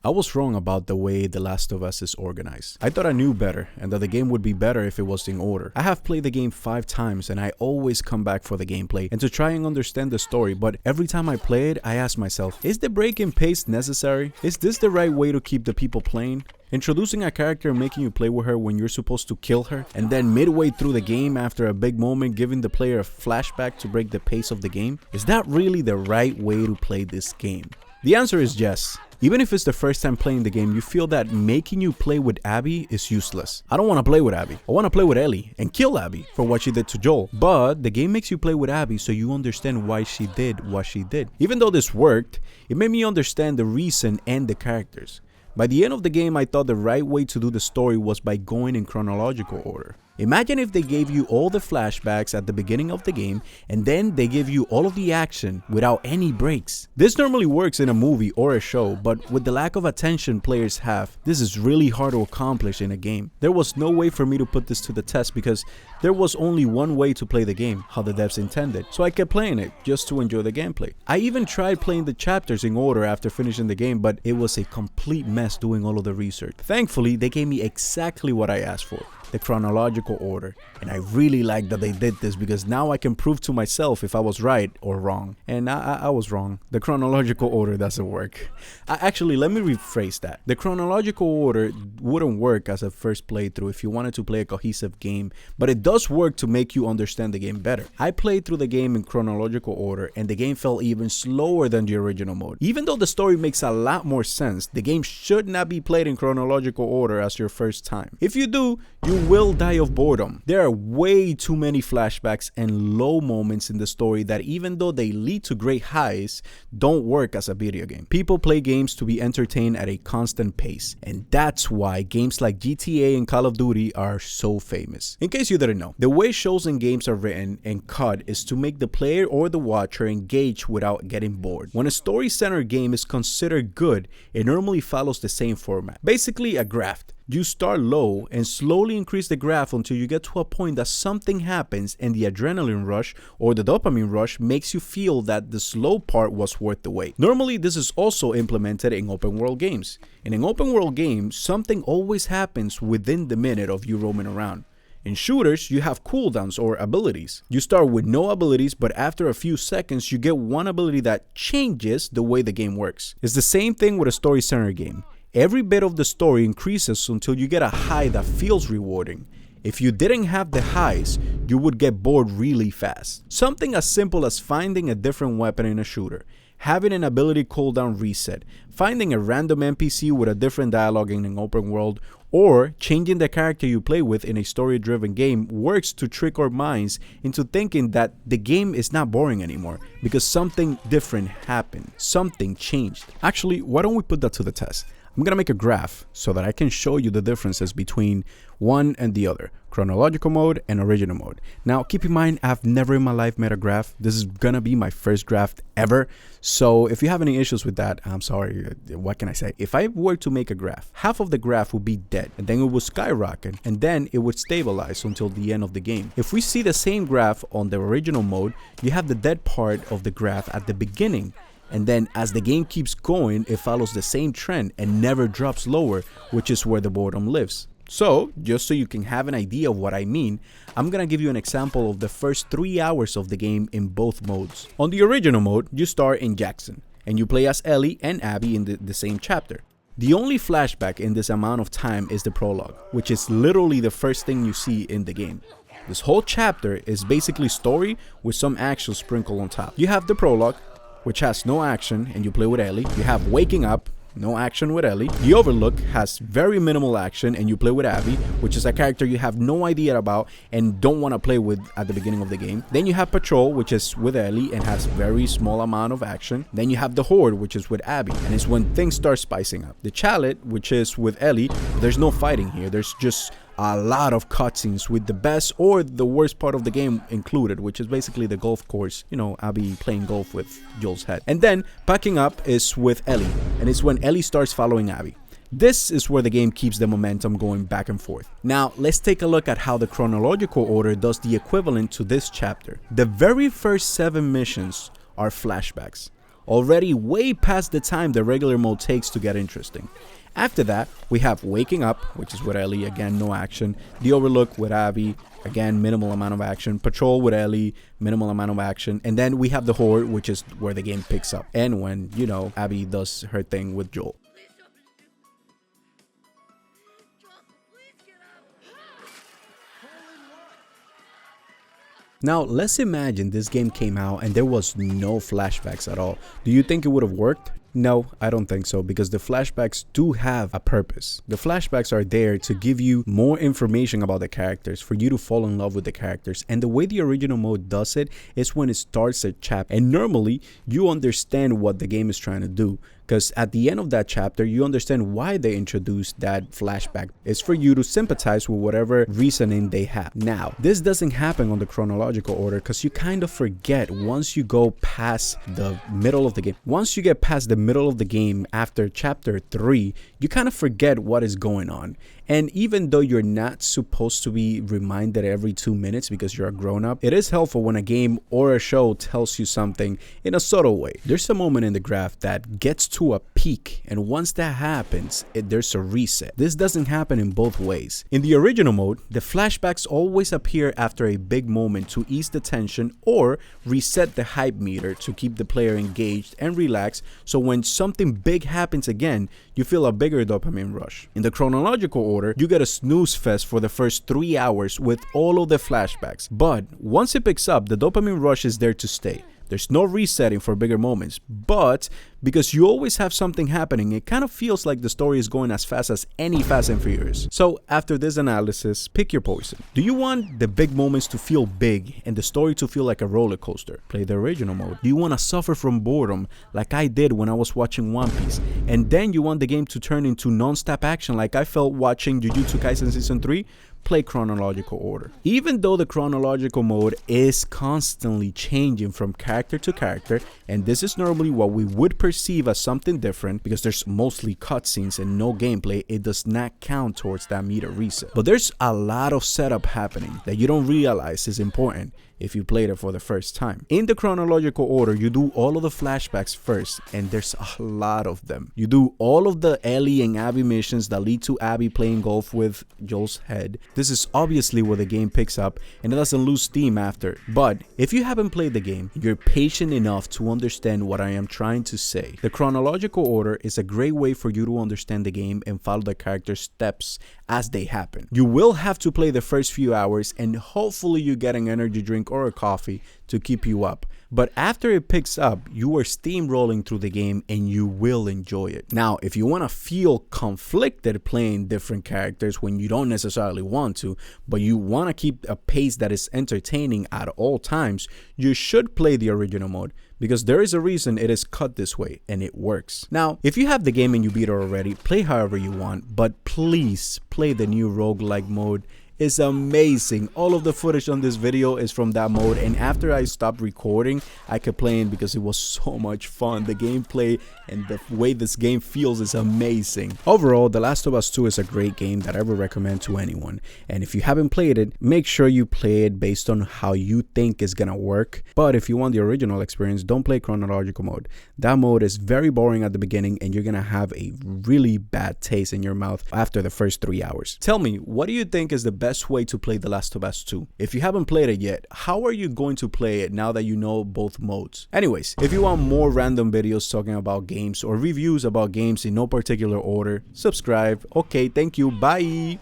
I was wrong about the way The Last of Us is organized. I thought I knew better and that the game would be better if it was in order. I have played the game 5 times and I always come back for the gameplay and to try and understand the story, but every time I play it, I ask myself, is the break in pace necessary? Is this the right way to keep the people playing? Introducing a character and making you play with her when you're supposed to kill her, and then midway through the game after a big moment giving the player a flashback to break the pace of the game? Is that really the right way to play this game? The answer is yes. Even if it's the first time playing the game, you feel that making you play with Abby is useless. I don't want to play with Abby. I want to play with Ellie and kill Abby for what she did to Joel. But the game makes you play with Abby so you understand why she did what she did. Even though this worked, it made me understand the reason and the characters. By the end of the game, I thought the right way to do the story was by going in chronological order. Imagine if they gave you all the flashbacks at the beginning of the game and then they give you all of the action without any breaks. This normally works in a movie or a show, but with the lack of attention players have, this is really hard to accomplish in a game. There was no way for me to put this to the test because there was only one way to play the game, how the devs intended. So I kept playing it just to enjoy the gameplay. I even tried playing the chapters in order after finishing the game, but it was a complete mess doing all of the research. Thankfully, they gave me exactly what I asked for. The chronological order, and I really like that they did this because now I can prove to myself if I was right or wrong, and I was wrong. The chronological order doesn't work. Actually, let me rephrase that. The chronological order wouldn't work as a first playthrough if you wanted to play a cohesive game, but it does work to make you understand the game better. I played through the game in chronological order and the game felt even slower than the original mode. Even though the story makes a lot more sense, the game should not be played in chronological order as your first time. If you do, you will die of boredom. There are way too many flashbacks and low moments in the story that even though they lead to great highs, don't work as a video game. People play games to be entertained at a constant pace, and that's why games like GTA and Call of Duty are so famous. In case you didn't know, the way shows and games are written and cut is to make the player or the watcher engage without getting bored. When a story-centered game is considered good, it normally follows the same format. Basically a graft. You start low and slowly increase the graph until you get to a point that something happens and the adrenaline rush or the dopamine rush makes you feel that the slow part was worth the wait. Normally, this is also implemented in open world games. In an open world game, something always happens within the minute of you roaming around. In shooters, you have cooldowns or abilities. You start with no abilities, but after a few seconds, you get one ability that changes the way the game works. It's the same thing with a story-centered game. Every bit of the story increases until you get a high that feels rewarding. If you didn't have the highs, you would get bored really fast. Something as simple as finding a different weapon in a shooter, having an ability cooldown reset, finding a random NPC with a different dialogue in an open world, or changing the character you play with in a story-driven game works to trick our minds into thinking that the game is not boring anymore because something different happened, something changed. Actually, why don't we put that to the test? I'm gonna make a graph so that I can show you the differences between one and the other, chronological mode and original mode. Now, keep in mind, I've never in my life made a graph. This is gonna be my first graph ever. So if you have any issues with that, I'm sorry, what can I say? If I were to make a graph, half of the graph would be dead and then it would skyrocket and then it would stabilize until the end of the game. If we see the same graph on the original mode, you have the dead part of the graph at the beginning. And then as the game keeps going, it follows the same trend and never drops lower, which is where the boredom lives. So, just so you can have an idea of what I mean, I'm gonna give you an example of the first 3 hours of the game in both modes. On the original mode, you start in Jackson, and you play as Ellie and Abby in the same chapter. The only flashback in this amount of time is the prologue, which is literally the first thing you see in the game. This whole chapter is basically story with some action sprinkled on top. You have the prologue, which has no action and you play with Ellie. You have Waking Up, no action with Ellie. The Overlook has very minimal action and you play with Abby, which is a character you have no idea about and don't want to play with at the beginning of the game. Then you have Patrol, which is with Ellie and has very small amount of action. Then you have the Horde, which is with Abby, and it's when things start spicing up. The Chalet, which is with Ellie, there's no fighting here. There's just a lot of cutscenes with the best or the worst part of the game included, which is basically the golf course, you know, Abby playing golf with Joel's head. And then Packing Up is with Ellie, and it's when Ellie starts following Abby. This is where the game keeps the momentum going back and forth. Now, let's take a look at how the chronological order does the equivalent to this chapter. The very first 7 missions are flashbacks. already way past the time the regular mode takes to get interesting. After that, we have Waking Up, which is with Ellie, again no action, The Overlook with Abby, again minimal amount of action, Patrol with Ellie, minimal amount of action, and then we have the Horde, which is where the game picks up, and when, you know, Abby does her thing with Joel. Now, let's imagine this game came out and there was no flashbacks at all. Do you think it would have worked? No, I don't think so, because the flashbacks do have a purpose. The flashbacks are there to give you more information about the characters, for you to fall in love with the characters, and the way the original mode does it is when it starts a chapter, and normally you understand what the game is trying to do, because at the end of that chapter you understand why they introduced that flashback. It's for you to sympathize with whatever reasoning they have. Now, this doesn't happen on the chronological order, because you kind of forget once you go past the middle of the game. Once you get past the middle of the game after chapter 3, you kind of forget what is going on. And even though you're not supposed to be reminded every 2 minutes because you're a grown-up, it is helpful when a game or a show tells you something in a subtle way. There's a moment in the graph that gets to a peak, and once that happens, there's a reset. This doesn't happen in both ways. In the original mode, the flashbacks always appear after a big moment to ease the tension or reset the hype meter to keep the player engaged and relaxed, so when something big happens again, you feel a bigger dopamine rush. In the chronological order, you get a snooze fest for the first 3 hours with all of the flashbacks, but once it picks up, the dopamine rush is there to stay. There's no resetting for bigger moments, but because you always have something happening, it kind of feels like the story is going as fast as any Fast and Furious. So after this analysis, pick your poison. Do you want the big moments to feel big and the story to feel like a roller coaster? Play the original mode. Do you want to suffer from boredom like I did when I was watching One Piece? And then you want the game to turn into non-stop action like I felt watching Jujutsu Kaisen Season 3? Play chronological order. Even though the chronological mode is constantly changing from character to character, and this is normally what we would perceive as something different because there's mostly cutscenes and no gameplay, it does not count towards that meter reset. But there's a lot of setup happening that you don't realize is important if you played it for the first time. In the chronological order, you do all of the flashbacks first, and there's a lot of them. You do all of the Ellie and Abby missions that lead to Abby playing golf with Joel's head. This is obviously where the game picks up, and it doesn't lose steam after. But if you haven't played the game, you're patient enough to understand what I am trying to say. The chronological order is a great way for you to understand the game and follow the character's steps as they happen. You will have to play the first few hours, and hopefully you get an energy drink or a coffee to keep you up. But after it picks up, you are steamrolling through the game and you will enjoy it. Now, if you want to feel conflicted playing different characters when you don't necessarily want to, but you want to keep a pace that is entertaining at all times, you should play the original mode, because there is a reason it is cut this way and it works. Now, if you have the game and you beat it already, play however you want, but please play the new roguelike mode. It's amazing. All of the footage on this video is from that mode, and after I stopped recording, I kept playing because it was so much fun. The gameplay and the way this game feels is amazing. Overall, The Last of Us 2 is a great game that I would recommend to anyone, and if you haven't played it, make sure you play it based on how you think is gonna work. But if you want the original experience, don't play chronological mode. That mode is very boring at the beginning, and you're gonna have a really bad taste in your mouth after the first 3 hours. Tell me, what do you think is the best way to play The Last of Us 2? If you haven't played it yet, how are you going to play it now that you know both modes? Anyways, if you want more random videos talking about games or reviews about games in no particular order, subscribe. Okay, thank you. Bye.